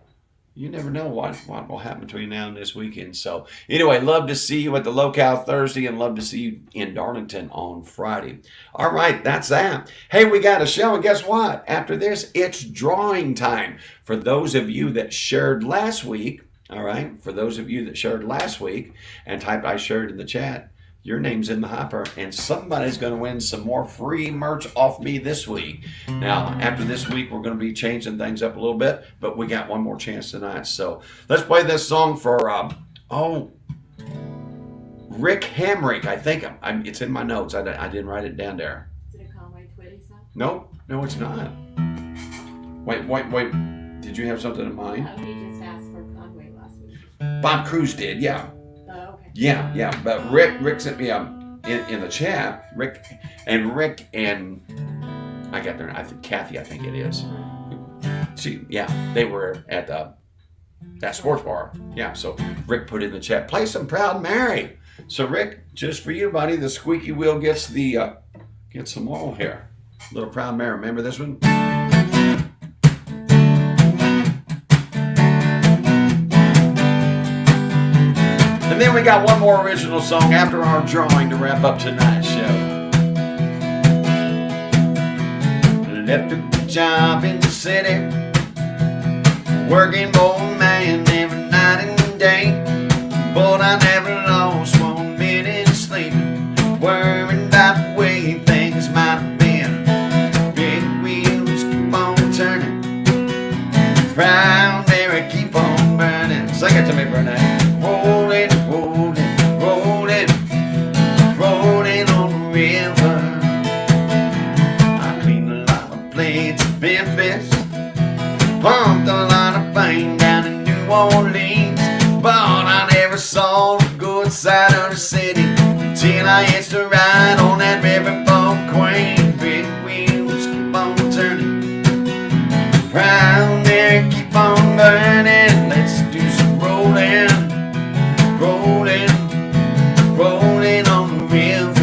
you never know what will happen between now and this weekend. So anyway, love to see you at the locale Thursday and love to see you in Darlington on Friday. All right, that's that. Hey, we got a show, and guess what? After this, it's drawing time. For those of you that shared last week, all right, for those of you that shared last week and typed I shared in the chat, your name's in the hopper, and somebody's going to win some more free merch off me this week. Now, after this week, we're going to be changing things up a little bit, but we got one more chance tonight. So let's play this song for, Rick Hamrick. I think it's in my notes. I didn't write it down there. Is it a Conway Twitty song? No, it's not. Wait. Did you have something in mind? No, he just asked for Conway last week. Bob Cruz did, yeah. Oh, okay. Yeah, but Rick sent me in the chat. Rick and I got there. I think Kathy, I think it is. They were at that sports bar. Yeah, so Rick put in the chat, play some Proud Mary. So Rick, just for you, buddy, the squeaky wheel gets some oil here. Little Proud Mary. Remember this one? And then we got one more original song after our drawing to wrap up tonight's show. Left a job in the city, working for a man every night and day. But I never lost 1 minute sleeping, worrying about the way things might have been. Big wheels keep on turning, Proud Mary keep on burning. Sing it to me, Bernay. Rolling, rolling, rolling, rolling on the river. I cleaned a lot of plates in Memphis, pumped a lot of pain down in New Orleans, but I never saw the good side of the city till I hitched a ride on that riverboat queen. Big wheels keep on turning, Proud Mary keep on burning. Let's do some rolling, rolling, rolling on the river.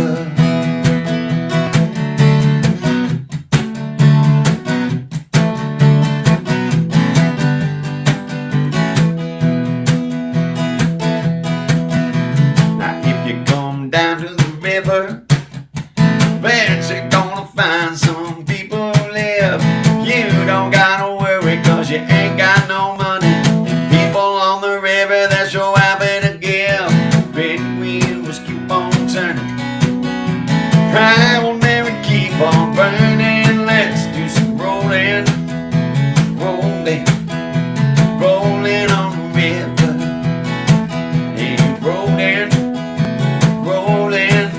Now if you come down to the river, bet you're gonna find some people who live. You don't gotta worry, cause you ain't got no money. People on the river, they're so happy to give. Big wheels keep on turning, Proud Mary keep on burning. Let's do some rolling, rolling, rolling on the river. Hey, rolling, rolling,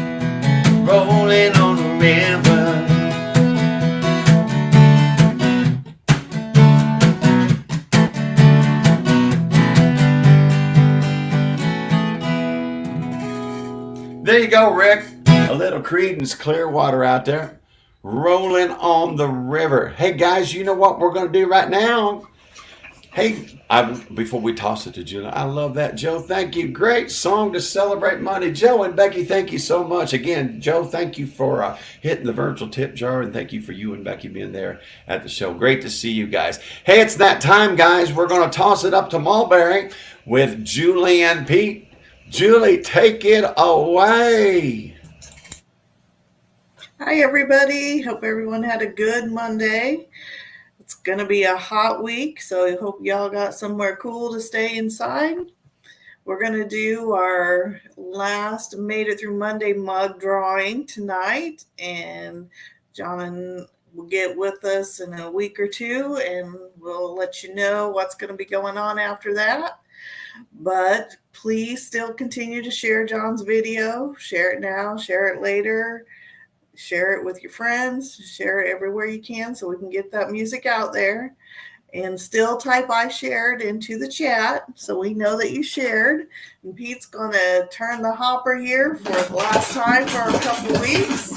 There you go, Rick. A little Creedence Clearwater out there. Rolling on the river. Hey, guys, you know what we're going to do right now? Hey, before we toss it to Julie, I love that, Joe. Thank you. Great song to celebrate Monday. Joe and Becky, thank you so much. Again, Joe, thank you for hitting the virtual tip jar, and thank you for you and Becky being there at the show. Great to see you guys. Hey, it's that time, guys. We're going to toss it up to Mulberry with Julie and Pete. Julie, take it away. Hi, everybody. Hope everyone had a good Monday. It's going to be a hot week, so I hope y'all got somewhere cool to stay inside. We're going to do our last Made It Through Monday mug drawing tonight, and John will get with us in a week or two, and we'll let you know what's going to be going on after that. But please still continue to share John's video. Share it now, share it later. Share it with your friends, share it everywhere you can so we can get that music out there. And still type I shared into the chat so we know that you shared. And Pete's going to turn the hopper here for the last time for a couple weeks.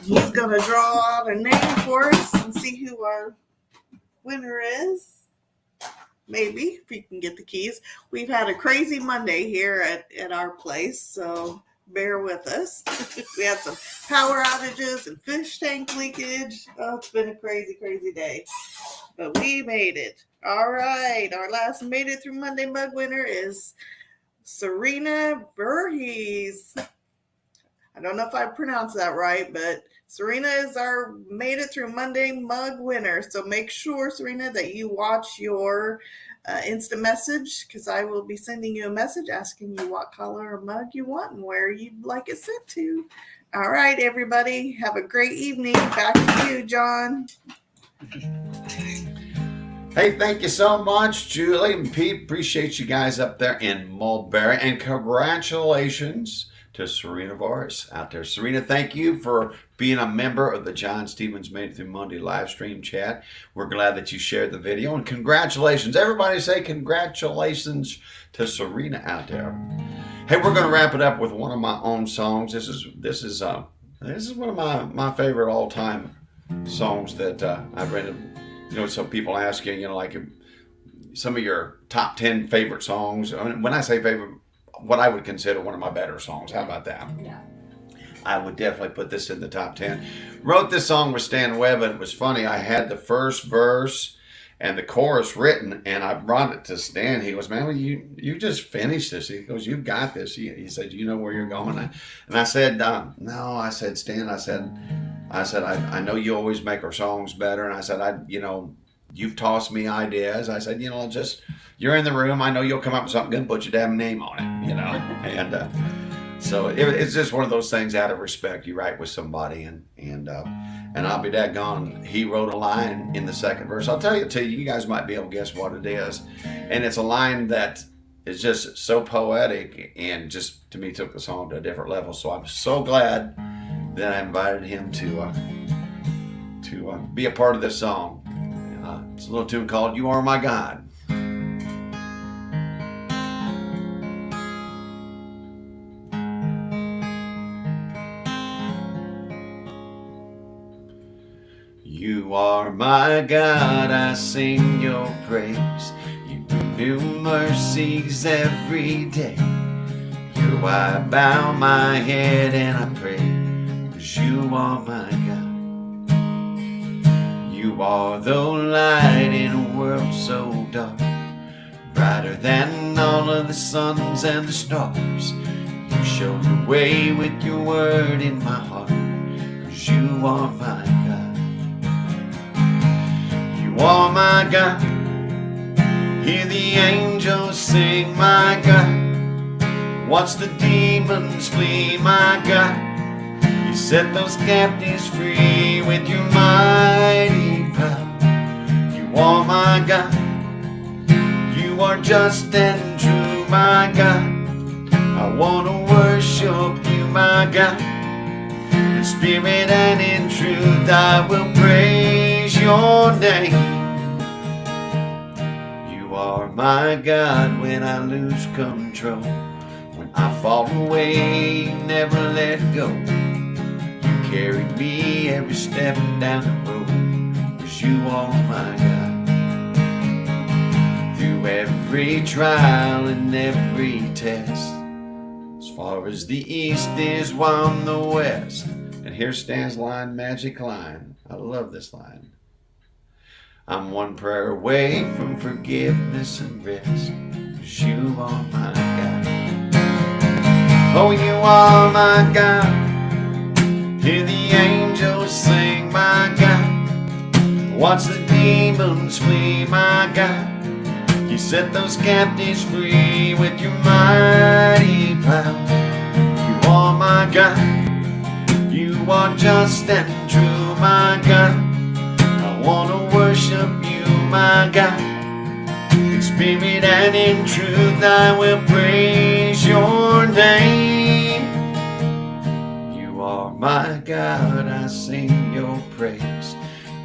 He's going to draw out a name for us and see who our winner is. Maybe, if you can get the keys. We've had a crazy Monday here at our place, so bear with us. We had some power outages and fish tank leakage. Oh, it's been a crazy, crazy day. But we made it. All right. Our last Made It Through Monday mug winner is Serena Voorhees. I don't know if I pronounced that right, but Serena is our Made It Through Monday mug winner. So make sure, Serena, that you watch your instant message, because I will be sending you a message asking you what color or mug you want and where you'd like it sent to. All right, everybody. Have a great evening. Back to you, John. Hey, thank you so much, Julie and Pete. Appreciate you guys up there in Mulberry. And congratulations to Serena Voorhees out there. Serena, thank you for being a member of the John Stevens Made It Through Monday live stream chat. We're glad that you shared the video. And congratulations. Everybody say congratulations to Serena out there. Hey, we're going to wrap it up with one of my own songs. This is one of my favorite all-time songs that I've written. You know, some people ask you, you know, like some of your top 10 favorite songs. When I say favorite, what I would consider one of my better songs. How about that? Yeah. I would definitely put this in the top 10. Wrote this song with Stan Webb, and it was funny. I had the first verse and the chorus written, and I brought it to Stan. He goes, man, well, you just finished this. He goes, you've got this. He said, you know where you're going. And I said, no. I said, Stan, I said, I know you always make our songs better. And I said, you've tossed me ideas. I said, you're in the room. I know you'll come up with something good and put your damn name on it, And so it's just one of those things out of respect. You write with somebody, and I'll be daggone. He wrote a line in the second verse. I'll tell you, you guys might be able to guess what it is. And it's a line that is just so poetic and just, to me, took the song to a different level. So I'm so glad that I invited him to be a part of this song. It's a little tune called You Are My God. You are my God, I sing your praise. You renew mercies every day. You I bow my head and I pray, 'cause you are my God. You are the light in a world so dark, brighter than all of the suns and the stars. You show the way with your word in my heart, 'cause you are my God. You are my God. Hear the angels sing, my God. Watch the demons flee, my God. You set those captives free with your mighty power. You are my God. You are just and true, my God. I want to worship you, my God. In spirit and in truth I will praise your name. You are my God when I lose control, when I fall away, never let go. You carried me every step down the road, 'cause you are my God. Through every trial and every test, as far as the east is from the west. And here stands line, magic line. I love this line. I'm one prayer away from forgiveness and rest, 'cause you are my God. Oh, you are my God. Hear the angels sing, my God. Watch the demons flee, my God. You set those captives free with your mighty power. You are my God. You are just and true, my God. I want to worship you, my God. In spirit and in truth I will praise your name. You are my God, I sing your praise.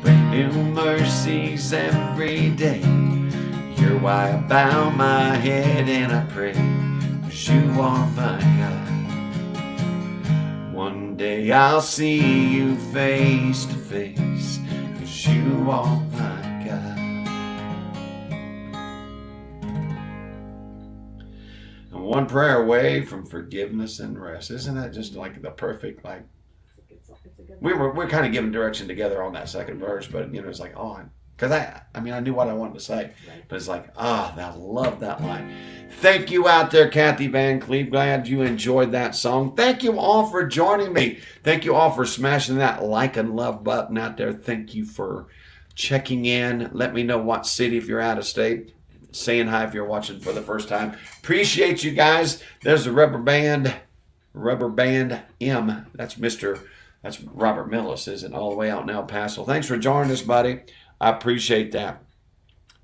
Bring new mercies every day. You're why I bow my head and I pray, 'cause you are my God. One day I'll see you face to face, 'cause you are my God. And one prayer away from forgiveness and rest. Isn't that just like the perfect, like, It's a good we're kind of giving direction together on that second verse, but it's like, oh, because I mean I knew what I wanted to say, Right. but it's like, I love that line. Thank you out there, Kathy Van Cleve. Glad you enjoyed that song. Thank you all for joining me. Thank you all for smashing that like and love button out there. Thank you for checking in. Let me know what city if you're out of state. Saying hi if you're watching for the first time. Appreciate you guys. There's the Rubber Band M. That's Robert Millis, isn't all the way out in El Paso. Thanks for joining us, buddy. I appreciate that.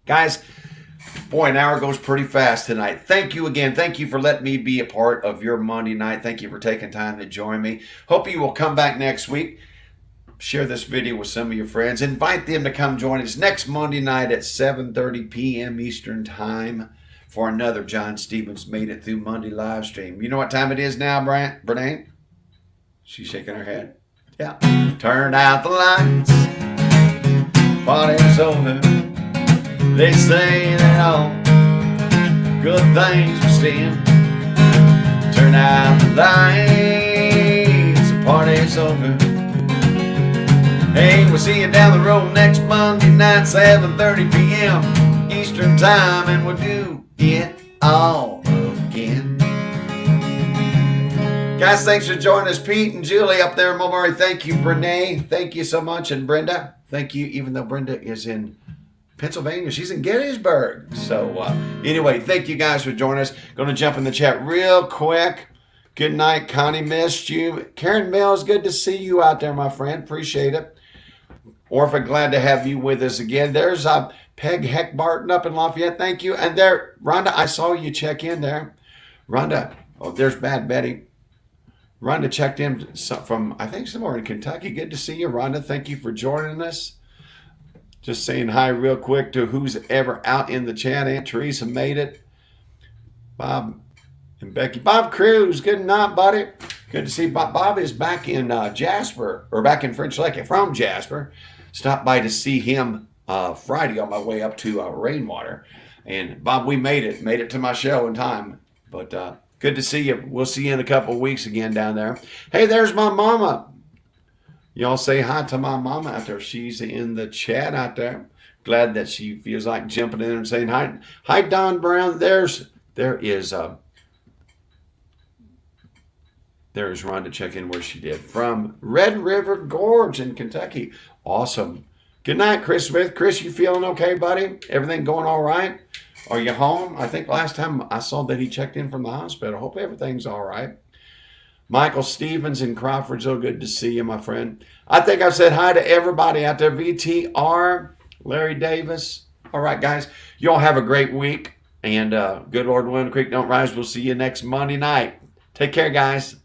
Guys, boy, an hour goes pretty fast tonight. Thank you again. Thank you for letting me be a part of your Monday night. Thank you for taking time to join me. Hope you will come back next week. Share this video with some of your friends. Invite them to come join us next Monday night at 7:30 p.m. Eastern Time for another John Stevens Made It Through Monday live stream. You know what time it is now, Brene? She's shaking her head. Yeah. Turn out the lights. Party's over. They say that all good things must end. Turn out the lights. The party's over. Hey, we'll see you down the road next Monday night, 7:30 p.m. Eastern Time, and we'll do it all again. Guys, thanks for joining us. Pete and Julie up there in Mulberry. Thank you, Brene. Thank you so much. And Brenda, thank you, even though Brenda is in Pennsylvania. She's in Gettysburg. So anyway, thank you guys for joining us. Going to jump in the chat real quick. Good night, Connie. Missed you. Karen Mills, good to see you out there, my friend. Appreciate it. Orpha, glad to have you with us again. There's Peg Heckbarton up in Lafayette. Thank you. And there, Rhonda, I saw you check in there. Rhonda, oh, there's Bad Betty. Rhonda checked in from, I think, somewhere in Kentucky. Good to see you, Rhonda. Thank you for joining us. Just saying hi real quick to who's ever out in the chat. Aunt Teresa made it. Bob and Becky. Bob Cruz, good night, buddy. Good to see Bob. Bob is back in Jasper, or back in French Lake from Jasper. Stopped by to see him Friday on my way up to Rainwater. And Bob, we made it to my show in time. But good to see you. We'll see you in a couple of weeks again down there. Hey, there's my mama. Y'all say hi to my mama out there. She's in the chat out there. Glad that she feels like jumping in and saying hi. Hi, Don Brown. There's Rhonda check in where she did. From Red River Gorge in Kentucky. Awesome. Good night, Chris Smith. Chris, you feeling okay, buddy? Everything going all right? Are you home? I think last time I saw that he checked in from the hospital. Hope everything's all right. Michael Stevens in Crawfordsville, good to see you, my friend. I think I've said hi to everybody out there. VTR, Larry Davis. All right, guys. You all have a great week. And good Lord willing, the creek don't rise. We'll see you next Monday night. Take care, guys.